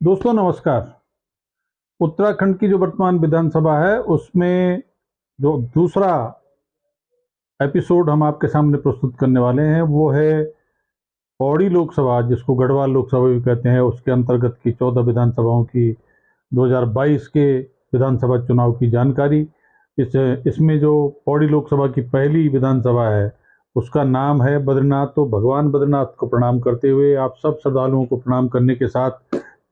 दोस्तों नमस्कार। उत्तराखंड की जो वर्तमान विधानसभा है उसमें जो दूसरा एपिसोड हम आपके सामने प्रस्तुत करने वाले हैं वो है पौड़ी लोकसभा, जिसको गढ़वाल लोकसभा भी कहते हैं। उसके अंतर्गत की 14 विधानसभाओं की 2022 के विधानसभा चुनाव की जानकारी। इसमें जो पौड़ी लोकसभा की पहली विधानसभा है उसका नाम है बद्रीनाथ। तो भगवान बद्रीनाथ को प्रणाम करते हुए आप सब श्रद्धालुओं को प्रणाम करने के साथ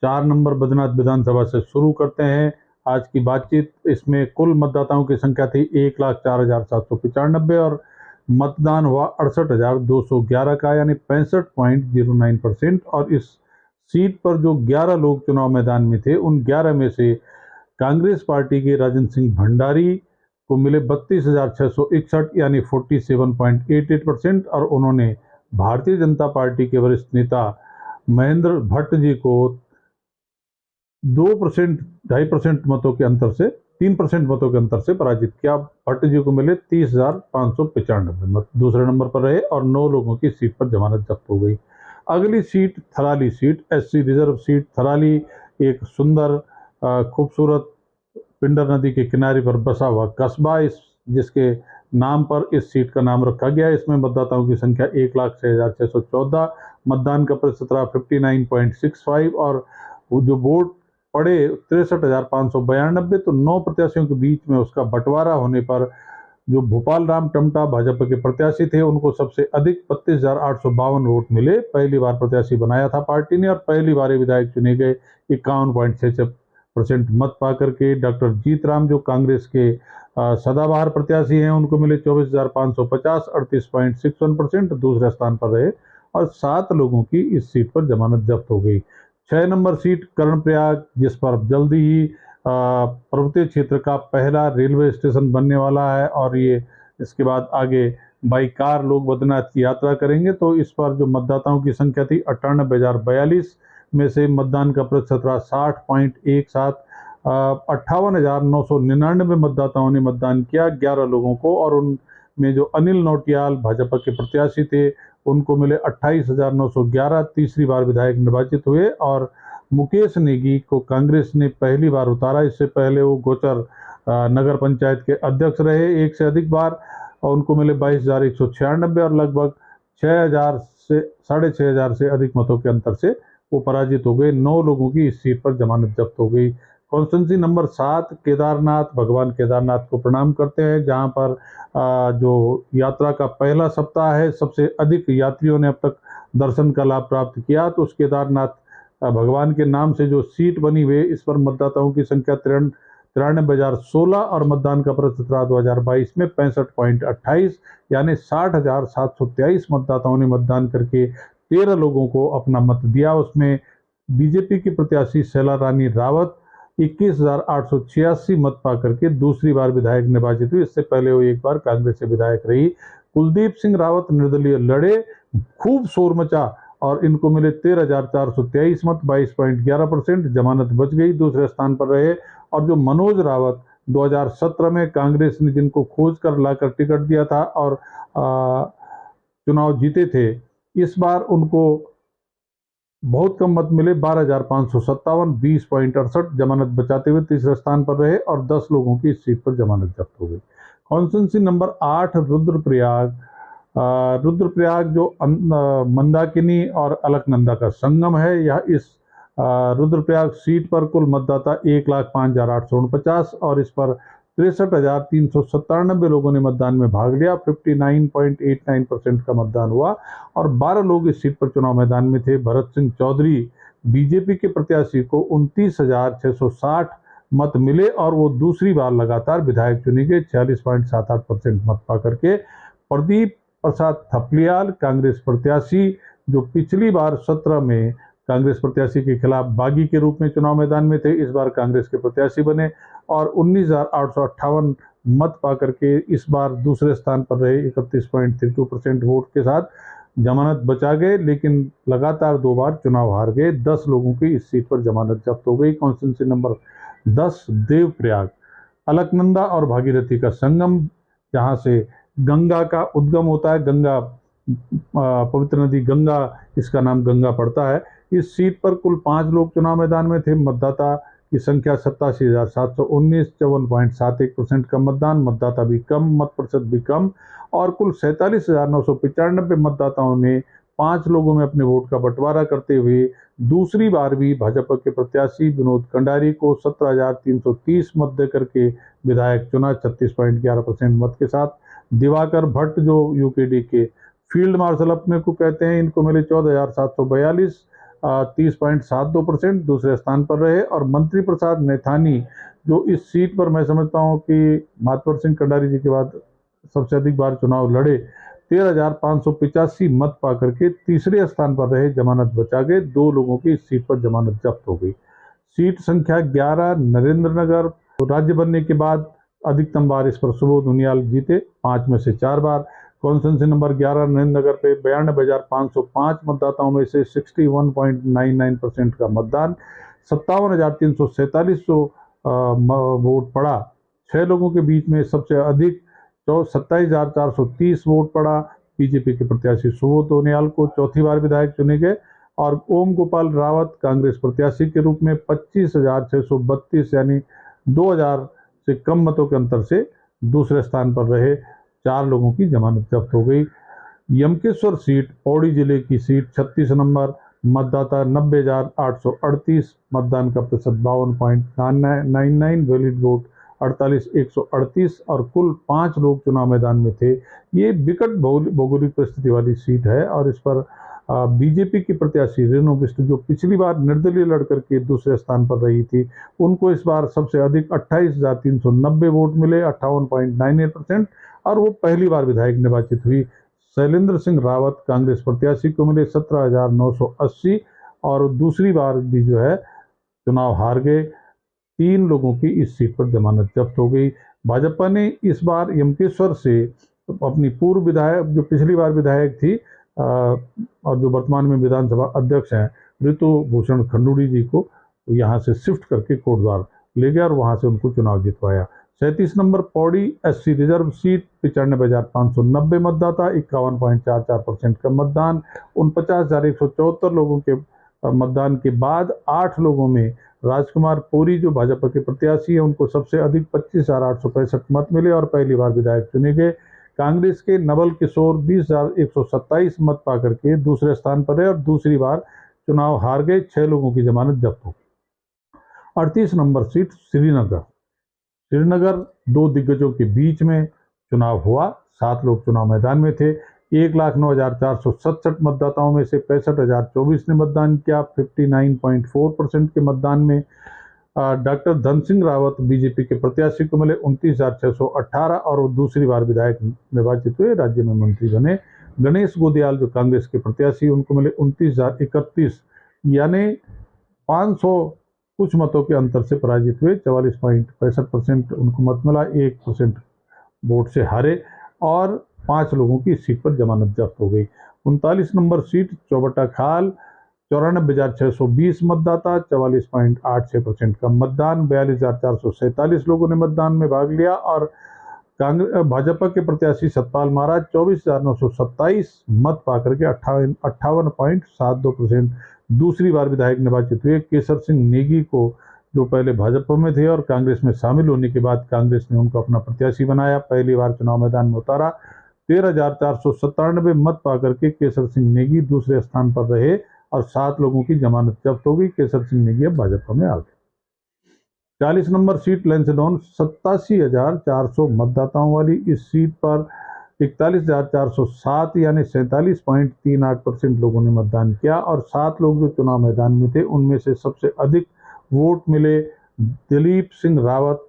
4 नंबर बद्रीनाथ विधानसभा से शुरू करते हैं आज की बातचीत। इसमें कुल मतदाताओं की संख्या थी 1,04,795 और मतदान हुआ 68,211 का, यानी 65.09%। और इस सीट पर जो 11 लोग चुनाव मैदान में थे उन 11 में से कांग्रेस पार्टी के राजेंद्र सिंह भंडारी को मिले 32,661 यानी 47.88%। और उन्होंने भारतीय जनता पार्टी के वरिष्ठ नेता महेंद्र भट्ट जी को 2%, 2.5% मतों के अंतर से 3% मतों के अंतर से पराजित किया। भट्ट जी को मिले 30,595 मत। दूसरे नंबर पर रहे और 9 लोगों की सीट पर जमानत जब्त हो गई। अगली seat Tharali seat, SC reserve seat Tharali, एक सुंदर खूबसूरत पिंडर नदी के किनारे पर बसा हुआ कस्बा, इस जिसके नाम पर इस सीट का नाम रखा गया। इसमें मतदाताओं की संख्या 1,06,614, मतदान का प्रतिशत रहा 59.65 और जो वोट पड़े 63,592। तो 9 प्रत्याशियों के बीच में उसका बंटवारा होने पर जो भोपाल राम टमटा भाजपा के प्रत्याशी थे उनको सबसे अधिक 32,852 वोट मिले। पहली बार प्रत्याशी बनाया था पार्टी ने और पहली बार विधायक चुने गए। 51.66% मत पाकर के डॉक्टर जीतराम जो कांग्रेस के सदाबहार प्रत्याशी हैं उनको मिले 24,550, 38.61%, दूसरे स्थान पर रहे। और 7 लोगों की इस सीट पर जमानत जब्त हो गई। 6 नंबर सीट कर्णप्रयाग, जिस पर जल्दी ही पर्वतीय क्षेत्र का पहला रेलवे स्टेशन बनने वाला है और ये इसके बाद आगे बाई कार लोग बद्रीनाथ की यात्रा करेंगे। तो इस पर जो मतदाताओं की संख्या थी 98,042 में से मतदान का प्रतिशत रहा 60.17। 58,999 मतदाताओं ने मतदान किया 11 लोगों को। और उनमें जो अनिल नौटियाल भाजपा के प्रत्याशी थे उनको मिले 28,911, तीसरी बार विधायक निर्वाचित हुए। और मुकेश नेगी को कांग्रेस ने पहली बार उतारा। इससे पहले वो गोचर नगर पंचायत के अध्यक्ष रहे एक से अधिक बार और उनको मिले 22,196 और लगभग 6,000 से 6,500 से अधिक मतों के अंतर से वो पराजित हो गए। 9 लोगों की इस सीट पर जमानत जब्त हो गई। कॉन्स्टिट्यूंसी नंबर 7 केदारनाथ, भगवान केदारनाथ को प्रणाम करते हैं, जहां पर जो यात्रा का पहला सप्ताह है सबसे अधिक यात्रियों ने अब तक दर्शन का लाभ प्राप्त किया। तो उस केदारनाथ भगवान के नाम से जो सीट बनी हुई इस पर मतदाताओं की संख्या 93,016 और मतदान का प्रतिशत रहा 2022 में 65.28 यानी 60,723 मतदाताओं ने मतदान करके 13 लोगों को अपना मत दिया। उसमें बीजेपी की प्रत्याशी शैला रानी रावत 21,886 मत पा करके दूसरी बार विधायक निर्वाचित हुई। इससे पहले वो एक बार कांग्रेस से विधायक रही। कुलदीप सिंह रावत निर्दलीय लड़े, खूब शोर मचा और इनको मिले 13,423 मत, 22.11%, जमानत बच गई, दूसरे स्थान पर रहे। और जो मनोज रावत 2017 में कांग्रेस ने जिनको खोज कर लाकर टिकट दिया था और चुनाव जीते थे, इस बार उनको बहुत कम मत मिले 12,557, 20.68, जमानत बचाते हुए तीसरे स्थान पर रहे और 10 लोगों की इस सीट पर जमानत जब्त हो गई। Constituency number 8 Rudraprayag. रुद्रप्रयाग जो मंदाकिनी और अलकनंदा का संगम है, यह इस रुद्रप्रयाग सीट पर कुल मतदाता 1,05,849 और इस पर 63,397 लोगों ने मतदान में भाग लिया। 59.89% का मतदान हुआ और 12 लोग इस सीट पर चुनाव मैदान में थे। भरत सिंह चौधरी बीजेपी के प्रत्याशी को 29,660 मत मिले और वो दूसरी बार लगातार विधायक चुने गए 46.78% मत पा करके। प्रदीप प्रसाद थपलियाल कांग्रेस प्रत्याशी जो पिछली बार 17 में कांग्रेस प्रत्याशी के खिलाफ बागी के रूप में चुनाव मैदान में थे, इस बार कांग्रेस के प्रत्याशी बने और 19,858 मत पा करके इस बार दूसरे स्थान पर रहे। 31.32% वोट के साथ जमानत बचा गए, लेकिन लगातार 2 बार चुनाव हार गए। 10 लोगों की इस सीट पर जमानत जब्त हो गई। कॉन्स्टिट्यूंसी नंबर 10 देवप्रयाग, अलकनंदा और भागीरथी का संगम, जहां से गंगा का उद्गम होता है। गंगा पवित्र नदी गंगा, इसका नाम गंगा पड़ता है। इस सीट पर कुल 5 लोग चुनाव मैदान में थे। मतदाता की संख्या 87,719, 54.71% का मतदान। मतदाता भी कम, मत प्रतिशत भी कम, और कुल 47,995 मतदाताओं ने 5 लोगों में अपने वोट का बंटवारा करते हुए दूसरी बार भी भाजपा के प्रत्याशी विनोद कंडारी को 17,330 मत देकर के विधायक चुना 36.11% मत के साथ। दिवाकर भट्ट जो यूकेडी के फील्ड मार्शल अपने को कहते हैं, इनको मिले 14,742, 30.72% दूसरे स्थान पर रहे। और मंत्री प्रसाद नैथानी जो इस सीट पर मैं समझता हूं कि मातवर सिंह कंडारी जी के बाद सबसे अधिक बार चुनाव लड़े, 13,585 मत पाकर के तीसरे स्थान पर रहे। जमानत बचा गए, 2 लोगों की इस सीट पर जमानत जब्त हो गई। सीट संख्या 11 नरेंद्र नगर। राज्य बनने के बाद अधिकतम बार इस पर सुबोध उनियाल जीते, 5 में से 4 बार। कॉन्स्टिट्यूंसी नंबर 11 नरेंद्र नगर पे 92,505 मतदाताओं में से 61.99% का मतदान, 57,347 वोट पड़ा। 6 लोगों के बीच में सबसे अधिक 27,430 वोट पड़ा बीजेपी के प्रत्याशी सुबोध उनियाल को, चौथी बार विधायक चुने गए। और ओम गोपाल रावत कांग्रेस प्रत्याशी के रूप में 25,632 यानी 2,000 से कम मतों के अंतर से दूसरे स्थान पर रहे। 4 लोगों की जमानत जब्त हो गई। यमकेश्वर सीट पौड़ी जिले की सीट, 36 नंबर। मतदाता 90,838, मतदान का प्रतिशत 52.99, वैलिड वोट 48,138 और कुल 5 लोग चुनाव मैदान में थे। ये विकट भौगोलिक परिस्थिति वाली सीट है और इस पर बीजेपी की प्रत्याशी रेणु बिष्ट जो पिछली बार निर्दलीय लड़कर के दूसरे स्थान पर रही थी, उनको इस बार सबसे अधिक 28,390 वोट मिले, 58.98%, और वो पहली बार विधायक निर्वाचित हुई। शैलेंद्र सिंह रावत कांग्रेस प्रत्याशी को मिले 17,980 और दूसरी बार भी जो है चुनाव हार गए। 3 लोगों की इस सीट पर जमानत जब्त हो गई। भाजपा ने इस बार यमकेश्वर से अपनी पूर्व विधायक जो पिछली बार विधायक थी और जो वर्तमान में विधानसभा अध्यक्ष हैं ऋतु भूषण खंडूड़ी जी को यहाँ से शिफ्ट करके कोटद्वार ले गया और वहाँ से उनको चुनाव जितवाया। 37 number Pauri SC reserve seat, 95,590 मतदाता, 51.44% का मतदान। 49,174 लोगों के मतदान के बाद 8 लोगों में राजकुमार पोरी जो भाजपा के प्रत्याशी हैं उनको सबसे अधिक 25,865 मत मिले और पहली बार विधायक चुने गए। कांग्रेस के नवल किशोर 20,127 मत पाकर के दूसरे स्थान पर रहे और दूसरी बार चुनाव हार गए। 6 लोगों की जमानत जब्त हो। 38 नंबर सीट श्रीनगर। श्रीनगर 2 दिग्गजों के बीच में चुनाव हुआ। 7 लोग चुनाव मैदान में थे। 1,09,467 मतदाताओं में से 65,024 ने मतदान किया। 59.4% के मतदान में डॉक्टर धन सिंह रावत बीजेपी के प्रत्याशी को मिले 29,618 और वो दूसरी बार विधायक निर्वाचित हुए, राज्य में मंत्री बने। गणेश गोदियाल जो कांग्रेस के प्रत्याशी उनको मिले 29,031 यानी 500 कुछ मतों के अंतर से पराजित हुए। 44.65% उनको मत मिला, 1% वोट से हारे और 5 लोगों की सीट पर जमानत जब्त हो गई। 39 नंबर सीट चौबटा खाल, 94,620 मतदाता, 44.86% का मतदान, 42,447 लोगों ने मतदान में भाग लिया और कांग्रेस भाजपा के प्रत्याशी सतपाल महाराज 24,927 मत पाकर के 58.72% दूसरी बार विधायक निर्वाचित हुए। केसर सिंह नेगी को जो पहले भाजपा में थे और कांग्रेस में शामिल होने के बाद कांग्रेस ने उनको अपना प्रत्याशी बनाया, पहली बार चुनाव मैदान में उतारा। 13,497 मत पाकर के केसर सिंह नेगी दूसरे स्थान पर रहे और 7 लोगों की जमानत जब्त हो गई। केसर सिंह नेगी अब भाजपा में आ गए। 40 नंबर सीट लेंसडॉन, 87,400 मतदाताओं वाली इस सीट पर 41,407 यानी 47.38% लोगों ने मतदान किया और 7 लोग जो चुनाव मैदान में थे उनमें से सबसे अधिक वोट मिले दिलीप सिंह रावत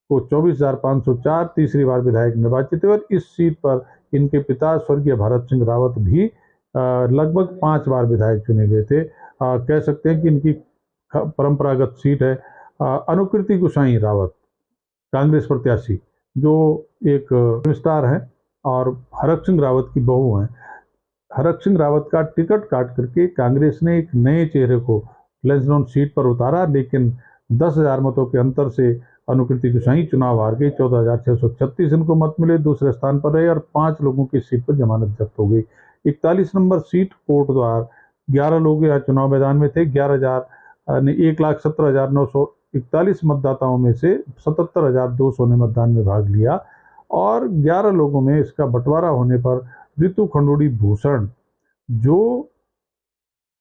को 24,504, तीसरी बार विधायक निर्वाचित हुए और इस सीट पर इनके पिता स्वर्गीय भारत सिंह रावत भी लगभग 5 बार विधायक चुने गए थे। कह सकते हैं कि इनकी परंपरागत सीट है। अनुकृति गोसाई रावत कांग्रेस प्रत्याशी जो एक स्टार है और हरक सिंह रावत की बहू हैं। हरक सिंह रावत का टिकट काट करके कांग्रेस ने एक नए चेहरे को लेंसडॉन सीट पर उतारा, लेकिन 10,000 मतों के अंतर से अनुकृति गोसाई चुनाव हार गई। 14,636 इनको मत मिले, दूसरे स्थान पर रहे और 5 लोगों की सीट पर जमानत जब्त हो गई। 41 नंबर सीट कोटद्वार 11 लोग यहाँ चुनाव मैदान में थे। 1,17,941 मतदाताओं में से 77,200 ने मतदान में भाग लिया और 11 लोगों में इसका बंटवारा होने पर रितु खंडूड़ी भूषण जो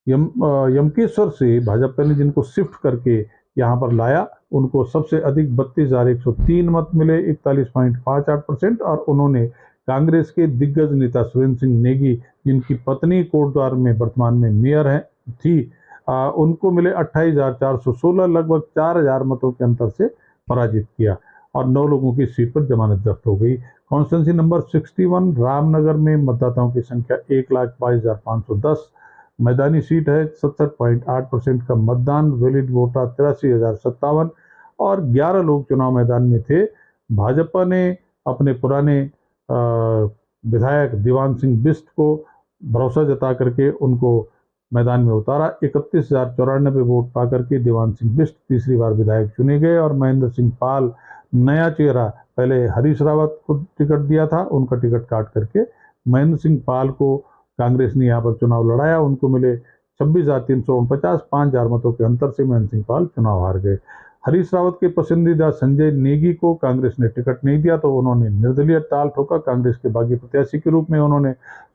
यमकेश्वर से भाजपा ने जिनको शिफ्ट करके यहाँ पर लाया, उनको सबसे अधिक 32,103 मत मिले, 41.58%। और उन्होंने कांग्रेस के दिग्गज नेता सुरेंद्र सिंह नेगी, जिनकी पत्नी कोटद्वार में वर्तमान में मेयर थी, उनको मिले 28,416, लगभग 4,000 मतों के अंतर से पराजित किया और 9 लोगों की सीट पर जमानत जब्त हो गई। कॉन्स्टिट्यूंसी नंबर 61 रामनगर में मतदाताओं की संख्या 1,22,510, मैदानी सीट है, 67.8% का मतदान, वैलिड वोटर 83,057 और 11 लोग चुनाव मैदान में थे। भाजपा ने अपने पुराने विधायक दीवान सिंह बिष्ट को भरोसा जता करके उनको मैदान में उतारा। 31,094 वोट पा करके दीवान सिंह बिष्ट तीसरी बार विधायक चुने गए और महेंद्र सिंह पाल, नया चेहरा, पहले हरीश रावत को टिकट दिया था, उनका टिकट काट करके महेंद्र सिंह पाल को कांग्रेस ने यहाँ पर चुनाव लड़ाया। उनको मिले 26,349, 5,000 मतों के अंतर से महेंद्र सिंह पाल चुनाव हार गए। हरीश रावत के पसंदीदा संजय नेगी को कांग्रेस ने टिकट नहीं दिया तो उन्होंने निर्दलीय ताल ठोका। कांग्रेस के बागी प्रत्याशी के रूप में उन्होंने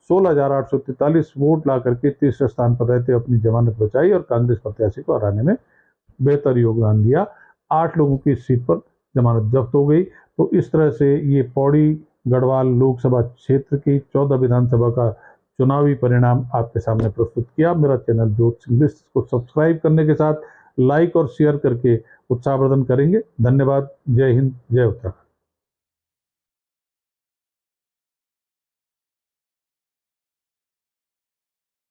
16,843 वोट ला करके तीसरे स्थान पर रहते अपनी जमानत बचाई और कांग्रेस प्रत्याशी को हराने में बेहतर योगदान दिया। 8 लोगों की सीट पर जमानत जब्त हो गई। तो इस तरह से ये पौड़ी गढ़वाल लोकसभा क्षेत्र की 14 विधानसभा का चुनावी परिणाम आपके सामने प्रस्तुत किया। मेरा चैनल ज्योति सिंह बिष्ट को सब्सक्राइब करने के साथ लाइक और शेयर करके उत्साहवर्धन करेंगे। धन्यवाद। जय हिंद, जय उत्तराखंड।